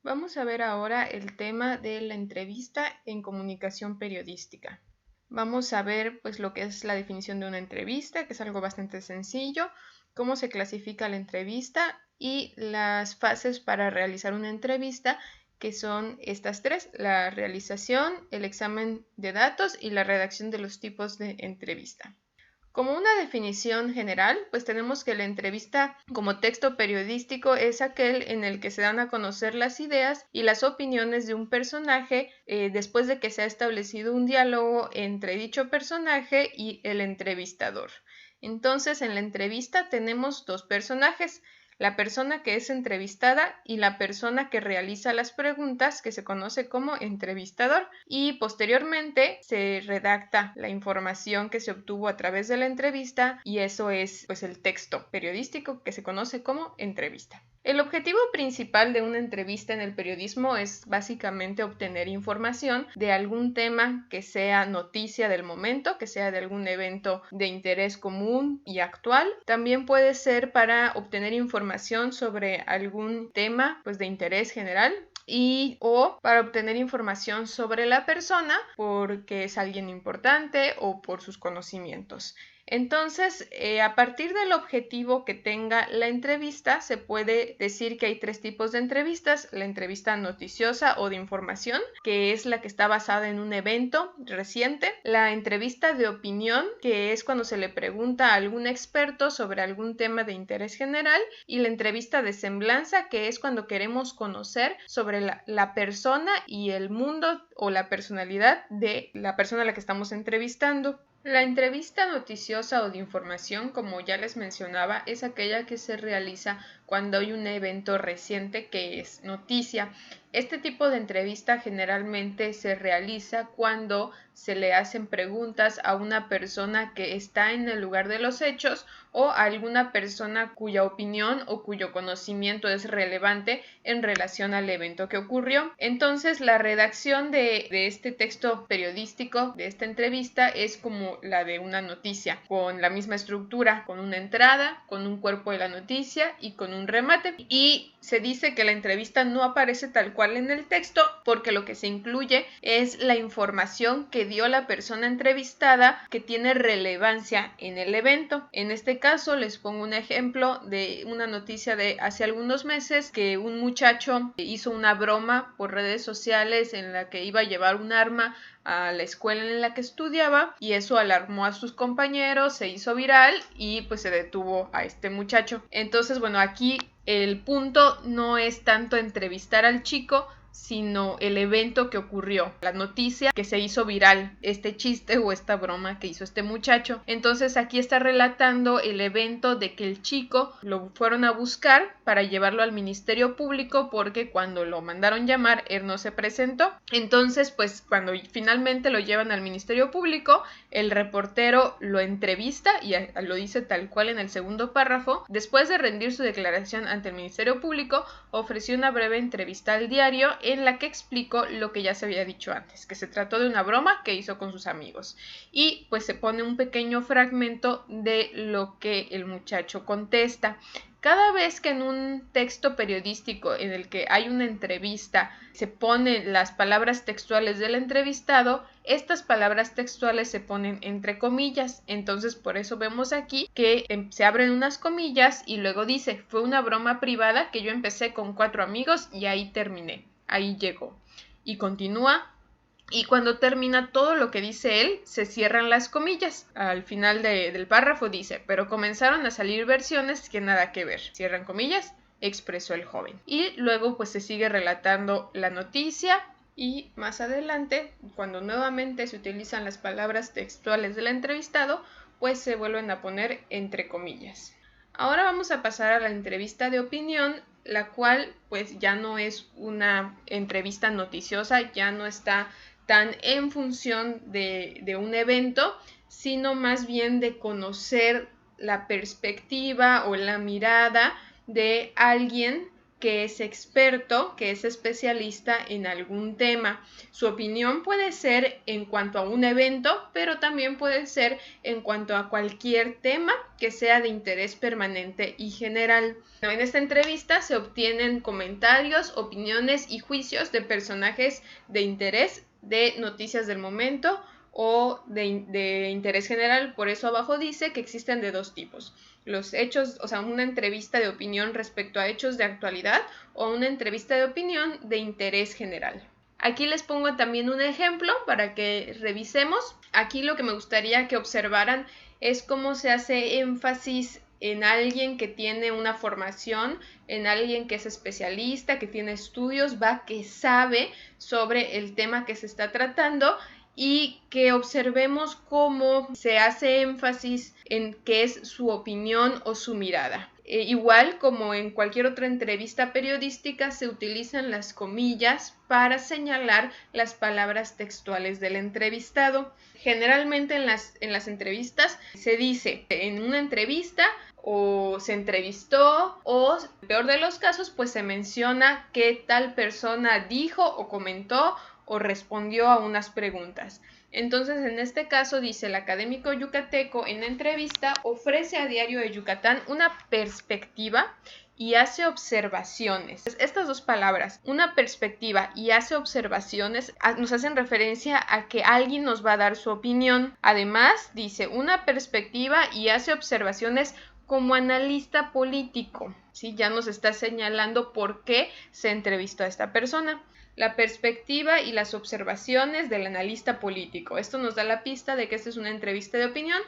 Vamos a ver ahora el tema de la entrevista en comunicación periodística. Vamos a ver pues lo que es la definición de una entrevista, que es algo bastante sencillo, cómo se clasifica la entrevista y las fases para realizar una entrevista, que son estas tres: la realización, el examen de datos y la redacción de los tipos de entrevista. Como una definición general, pues tenemos que la entrevista como texto periodístico es aquel en el que se dan a conocer las ideas y las opiniones de un personaje después de que se ha establecido un diálogo entre dicho personaje y el entrevistador. Entonces, en la entrevista tenemos dos personajes: la persona que es entrevistada y la persona que realiza las preguntas, que se conoce como entrevistador, y posteriormente se redacta la información que se obtuvo a través de la entrevista, y eso es pues el texto periodístico que se conoce como entrevista. El objetivo principal de una entrevista en el periodismo es básicamente obtener información de algún tema que sea noticia del momento, que sea de algún evento de interés común y actual. También puede ser para obtener información sobre algún tema pues de interés general, o para obtener información sobre la persona porque es alguien importante o por sus conocimientos. Entonces, a partir del objetivo que tenga la entrevista, se puede decir que hay tres tipos de entrevistas: la entrevista noticiosa o de información, que es la que está basada en un evento reciente; la entrevista de opinión, que es cuando se le pregunta a algún experto sobre algún tema de interés general; y la entrevista de semblanza, que es cuando queremos conocer sobre la persona y el mundo o la personalidad de la persona a la que estamos entrevistando. La entrevista noticiosa o de información, como ya les mencionaba, es aquella que se realiza cuando hay un evento reciente que es noticia. Este tipo de entrevista generalmente se realiza cuando se le hacen preguntas a una persona que está en el lugar de los hechos o a alguna persona cuya opinión o cuyo conocimiento es relevante en relación al evento que ocurrió. Entonces, la redacción de este texto periodístico, de esta entrevista, es como la de una noticia, con la misma estructura, con una entrada, con un cuerpo de la noticia y con un remate. Y se dice que la entrevista no aparece tal cual en el texto porque lo que se incluye es la información que dio la persona entrevistada que tiene relevancia en el evento. En este caso les pongo un ejemplo de una noticia de hace algunos meses, que un muchacho hizo una broma por redes sociales en la que iba a llevar un arma a la escuela en la que estudiaba, y eso alarmó a sus compañeros, se hizo viral y pues se detuvo a este muchacho. Entonces, bueno, aquí el punto no es tanto entrevistar al chico, sino el evento que ocurrió, la noticia que se hizo viral, este chiste o esta broma que hizo este muchacho. Entonces aquí está relatando el evento de que el chico lo fueron a buscar para llevarlo al Ministerio Público porque cuando lo mandaron llamar él no se presentó. Entonces pues cuando finalmente lo llevan al Ministerio Público, el reportero lo entrevista y lo dice tal cual en el segundo párrafo: después de rendir su declaración ante el Ministerio Público, ofreció una breve entrevista al diario en la que explicó lo que ya se había dicho antes, que se trató de una broma que hizo con sus amigos. Y pues se pone un pequeño fragmento de lo que el muchacho contesta. Cada vez que en un texto periodístico en el que hay una entrevista se ponen las palabras textuales del entrevistado, estas palabras textuales se ponen entre comillas. Entonces por eso vemos aquí que se abren unas comillas y luego dice: fue una broma privada que yo empecé con 4 amigos y ahí terminé, ahí llegó. Y continúa. Y cuando termina todo lo que dice él, se cierran las comillas. Al final del párrafo dice: pero comenzaron a salir versiones que nada que ver. Cierran comillas, expresó el joven. Y luego pues se sigue relatando la noticia. Y más adelante, cuando nuevamente se utilizan las palabras textuales del entrevistado, pues se vuelven a poner entre comillas. Ahora vamos a pasar a la entrevista de opinión, la cual pues ya no es una entrevista noticiosa, ya no está tan en función de un evento, sino más bien de conocer la perspectiva o la mirada de alguien que es experto, que es especialista en algún tema. Su opinión puede ser en cuanto a un evento, pero también puede ser en cuanto a cualquier tema que sea de interés permanente y general. En esta entrevista se obtienen comentarios, opiniones y juicios de personajes de interés, de noticias del momento o de interés general. Por eso abajo dice que existen de dos tipos: los hechos, o sea, una entrevista de opinión respecto a hechos de actualidad o una entrevista de opinión de interés general. Aquí les pongo también un ejemplo para que revisemos. Aquí lo que me gustaría que observaran es cómo se hace énfasis en alguien que tiene una formación, en alguien que es especialista, que tiene estudios, que sabe sobre el tema que se está tratando, y que observemos cómo se hace énfasis en qué es su opinión o su mirada. Igual como en cualquier otra entrevista periodística, se utilizan las comillas para señalar las palabras textuales del entrevistado. Generalmente en las entrevistas se dice en una entrevista o se entrevistó, o peor de los casos, pues se menciona que tal persona dijo o comentó o respondió a unas preguntas. Entonces, en este caso dice: el académico yucateco en entrevista ofrece a Diario de Yucatán una perspectiva y hace observaciones. Estas dos palabras, una perspectiva y hace observaciones, nos hacen referencia a que alguien nos va a dar su opinión. Además, dice una perspectiva y hace observaciones como analista político, ¿sí? Ya nos está señalando por qué se entrevistó a esta persona. La perspectiva y las observaciones del analista político. Esto nos da la pista de que esta es una entrevista de opinión.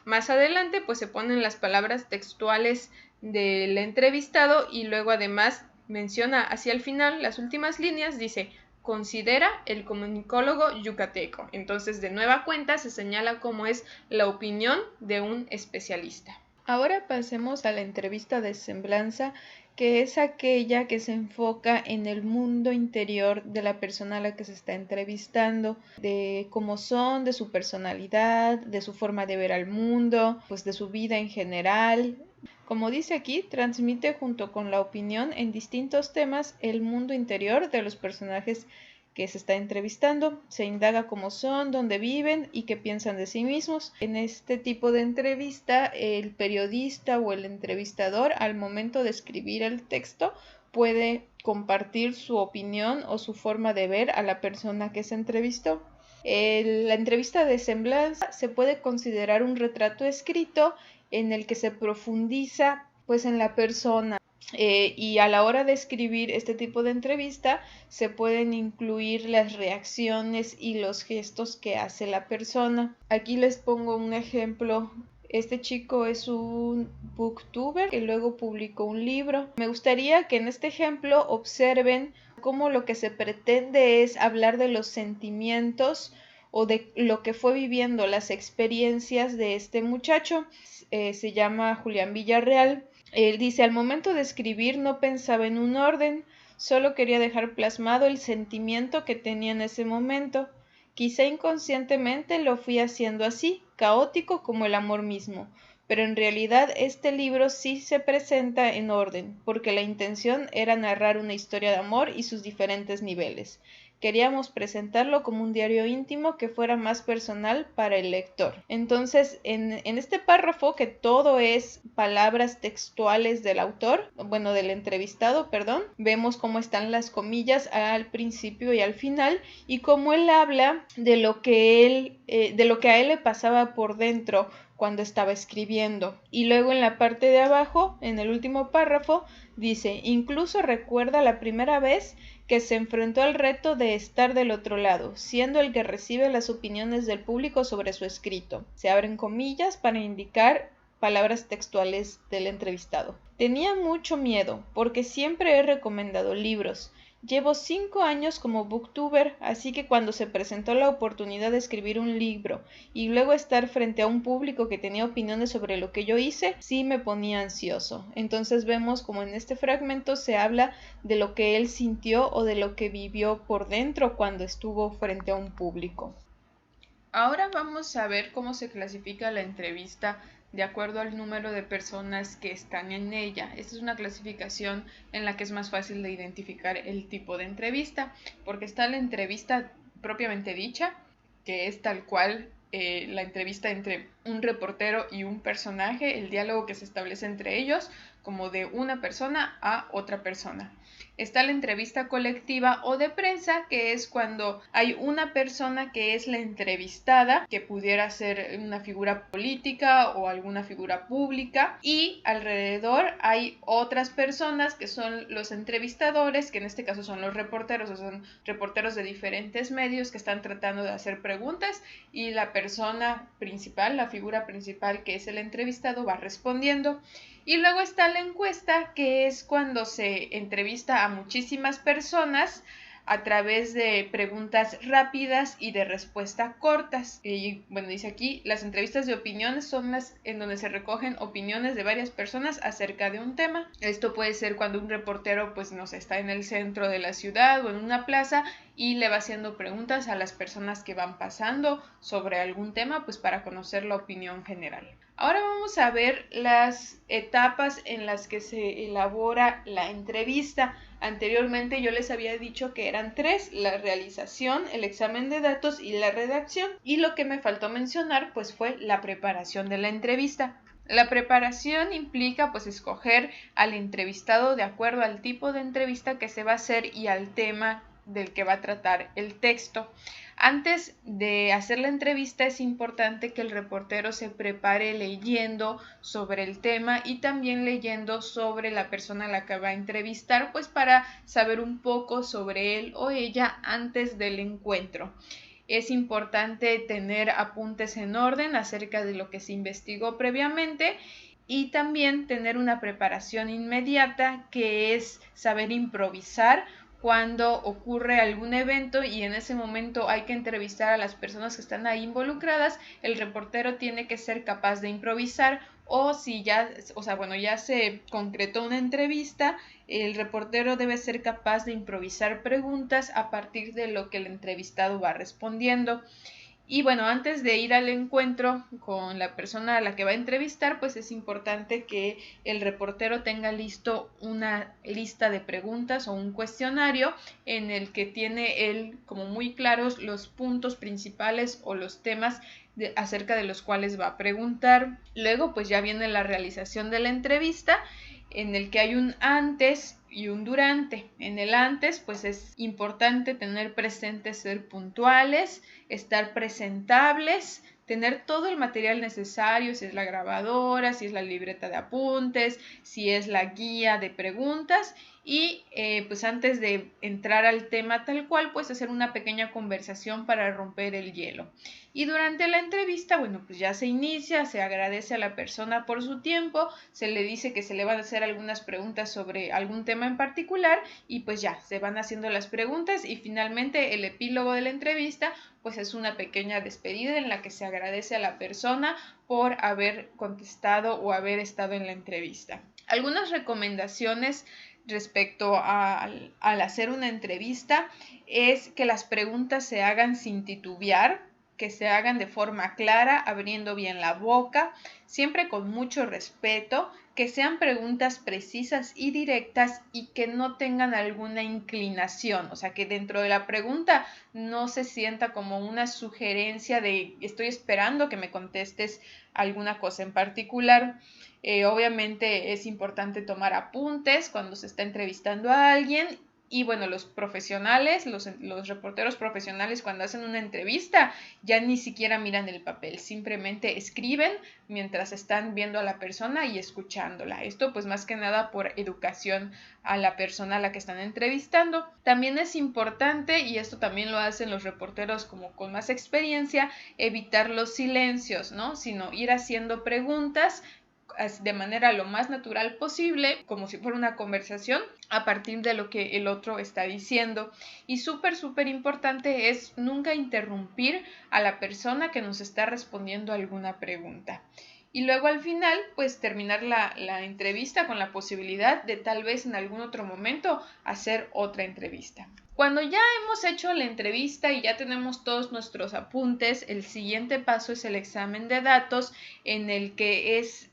Más adelante, pues se ponen las palabras textuales del entrevistado y luego además menciona hacia el final, las últimas líneas, dice: considera el comunicólogo yucateco. Entonces, de nueva cuenta, se señala cómo es la opinión de un especialista. Ahora pasemos a la entrevista de semblanza, que es aquella que se enfoca en el mundo interior de la persona a la que se está entrevistando, de cómo son, de su personalidad, de su forma de ver al mundo, pues de su vida en general. Como dice aquí, transmite junto con la opinión en distintos temas el mundo interior de los personajes que se está entrevistando. Se indaga cómo son, dónde viven y qué piensan de sí mismos. En este tipo de entrevista, el periodista o el entrevistador, al momento de escribir el texto, puede compartir su opinión o su forma de ver a la persona que se entrevistó. La entrevista de semblanza se puede considerar un retrato escrito en el que se profundiza pues en la persona. Y a la hora de escribir este tipo de entrevista se pueden incluir las reacciones y los gestos que hace la persona. Aquí les pongo un ejemplo. Este chico es un booktuber que luego publicó un libro. Me gustaría que en este ejemplo observen cómo lo que se pretende es hablar de los sentimientos o de lo que fue viviendo, las experiencias de este muchacho. Se llama Julián Villarreal. Él dice: al momento de escribir no pensaba en un orden, solo quería dejar plasmado el sentimiento que tenía en ese momento. Quizá inconscientemente lo fui haciendo así, caótico como el amor mismo, pero en realidad este libro sí se presenta en orden, porque la intención era narrar una historia de amor y sus diferentes niveles. Queríamos presentarlo como un diario íntimo que fuera más personal para el lector. Entonces, en este párrafo, que todo es palabras textuales del autor, bueno, del entrevistado, perdón, vemos cómo están las comillas al principio y al final, y cómo él habla de lo que a él le pasaba por dentro cuando estaba escribiendo. Y luego en la parte de abajo, en el último párrafo, dice: incluso recuerda la primera vez que se enfrentó al reto de estar del otro lado, siendo el que recibe las opiniones del público sobre su escrito. Se abren comillas para indicar palabras textuales del entrevistado. Tenía mucho miedo, porque siempre he recomendado libros. Llevo 5 años como booktuber, así que cuando se presentó la oportunidad de escribir un libro y luego estar frente a un público que tenía opiniones sobre lo que yo hice, sí me ponía ansioso. Entonces vemos como en este fragmento se habla de lo que él sintió o de lo que vivió por dentro cuando estuvo frente a un público. Ahora vamos a ver cómo se clasifica la entrevista de acuerdo al número de personas que están en ella. Esta es una clasificación en la que es más fácil de identificar el tipo de entrevista, porque está la entrevista propiamente dicha, que es tal cual la entrevista entre un reportero y un personaje, el diálogo que se establece entre ellos, como de una persona a otra persona. Está la entrevista colectiva o de prensa, que es cuando hay una persona que es la entrevistada, que pudiera ser una figura política o alguna figura pública, y alrededor hay otras personas que son los entrevistadores, que en este caso son los reporteros, o son reporteros de diferentes medios que están tratando de hacer preguntas, y la persona principal, la figura principal, que es el entrevistado, va respondiendo. Y luego está la encuesta, que es cuando se entrevista a muchísimas personas a través de preguntas rápidas y de respuesta cortas. Y bueno, dice aquí, las entrevistas de opiniones son las en donde se recogen opiniones de varias personas acerca de un tema. Esto puede ser cuando un reportero, pues no sé, está en el centro de la ciudad o en una plaza y le va haciendo preguntas a las personas que van pasando sobre algún tema, pues para conocer la opinión general. Ahora vamos a ver las etapas en las que se elabora la entrevista. Anteriormente yo les había dicho que eran 3, la realización, el examen de datos y la redacción. Y lo que me faltó mencionar pues fue la preparación de la entrevista. La preparación implica pues escoger al entrevistado de acuerdo al tipo de entrevista que se va a hacer y al tema del que va a tratar el texto. Antes de hacer la entrevista es importante que el reportero se prepare leyendo sobre el tema y también leyendo sobre la persona a la que va a entrevistar, pues para saber un poco sobre él o ella antes del encuentro. Es importante tener apuntes en orden acerca de lo que se investigó previamente y también tener una preparación inmediata, que es saber improvisar cuando ocurre algún evento y en ese momento hay que entrevistar a las personas que están ahí involucradas. El reportero tiene que ser capaz de improvisar, o si ya, ya se concretó una entrevista, el reportero debe ser capaz de improvisar preguntas a partir de lo que el entrevistado va respondiendo. Y bueno, antes de ir al encuentro con la persona a la que va a entrevistar, pues es importante que el reportero tenga listo una lista de preguntas o un cuestionario en el que tiene él como muy claros los puntos principales o los temas acerca de los cuales va a preguntar. Luego pues ya viene la realización de la entrevista, en el que hay un antes y un durante. En el antes, pues es importante tener presente ser puntuales, estar presentables, tener todo el material necesario, si es la grabadora, si es la libreta de apuntes, si es la guía de preguntas, y pues antes de entrar al tema tal cual, pues hacer una pequeña conversación para romper el hielo. Y durante la entrevista, bueno, pues ya se inicia, se agradece a la persona por su tiempo, se le dice que se le van a hacer algunas preguntas sobre algún tema en particular y pues ya, se van haciendo las preguntas y finalmente el epílogo de la entrevista pues es una pequeña despedida en la que se agradece a la persona por haber contestado o haber estado en la entrevista. Algunas recomendaciones respecto al hacer una entrevista es que las preguntas se hagan sin titubear, que se hagan de forma clara, abriendo bien la boca, siempre con mucho respeto, que sean preguntas precisas y directas y que no tengan alguna inclinación, o sea, que dentro de la pregunta no se sienta como una sugerencia de estoy esperando que me contestes alguna cosa en particular. Obviamente es importante tomar apuntes cuando se está entrevistando a alguien. Y bueno, los profesionales, los reporteros profesionales cuando hacen una entrevista ya ni siquiera miran el papel, simplemente escriben mientras están viendo a la persona y escuchándola. Esto pues más que nada por educación a la persona a la que están entrevistando. También es importante, y esto también lo hacen los reporteros como con más experiencia, evitar los silencios, ¿no? Sino ir haciendo preguntas de manera lo más natural posible, como si fuera una conversación, a partir de lo que el otro está diciendo. Y súper importante es nunca interrumpir a la persona que nos está respondiendo alguna pregunta. Y luego al final, pues terminar la entrevista con la posibilidad de tal vez en algún otro momento hacer otra entrevista. Cuando ya hemos hecho la entrevista y ya tenemos todos nuestros apuntes, el siguiente paso es el examen de datos, en el que es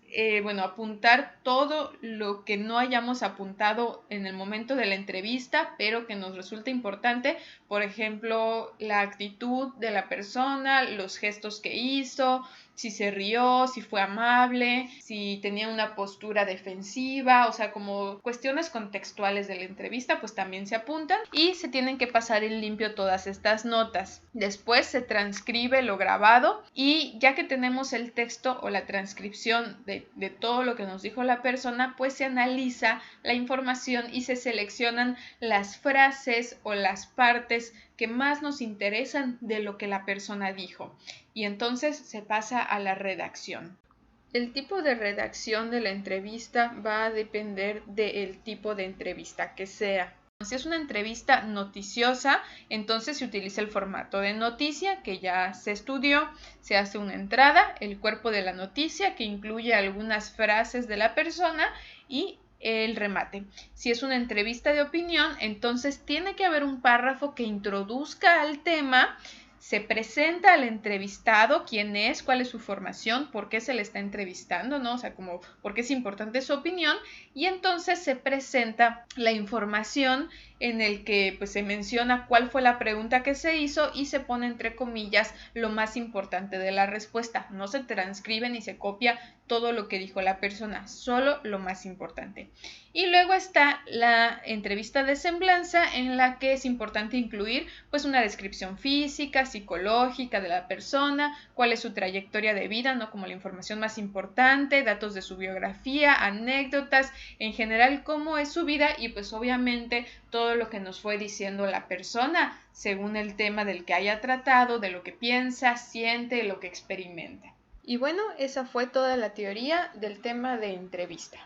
apuntar todo lo que no hayamos apuntado en el momento de la entrevista, pero que nos resulta importante. Por ejemplo, la actitud de la persona, los gestos que hizo, si se rió, si fue amable, si tenía una postura defensiva, o sea, como cuestiones contextuales de la entrevista, pues también se apuntan y se tienen que pasar en limpio todas estas notas. Después se transcribe lo grabado y ya que tenemos el texto o la transcripción de todo lo que nos dijo la persona, pues se analiza la información y se seleccionan las frases o las partes que más nos interesan de lo que la persona dijo. Y entonces se pasa a la redacción. El tipo de redacción de la entrevista va a depender del tipo de entrevista que sea. Si es una entrevista noticiosa, entonces se utiliza el formato de noticia que ya se estudió, se hace una entrada, el cuerpo de la noticia que incluye algunas frases de la persona y el remate. Si es una entrevista de opinión, entonces tiene que haber un párrafo que introduzca al tema. Se presenta al entrevistado, quién es, cuál es su formación, por qué se le está entrevistando, ¿no? O sea, como por qué es importante su opinión, y entonces se presenta la información en el que pues se menciona cuál fue la pregunta que se hizo y se pone entre comillas lo más importante de la respuesta. No se transcribe ni se copia todo lo que dijo la persona, solo lo más importante. Y luego está la entrevista de semblanza, en la que es importante incluir pues una descripción física, psicológica de la persona, cuál es su trayectoria de vida, ¿no? Como la información más importante, datos de su biografía, anécdotas, en general cómo es su vida y pues obviamente todo lo que nos fue diciendo la persona según el tema del que haya tratado, de lo que piensa, siente, lo que experimenta. Y bueno, esa fue toda la teoría del tema de entrevista.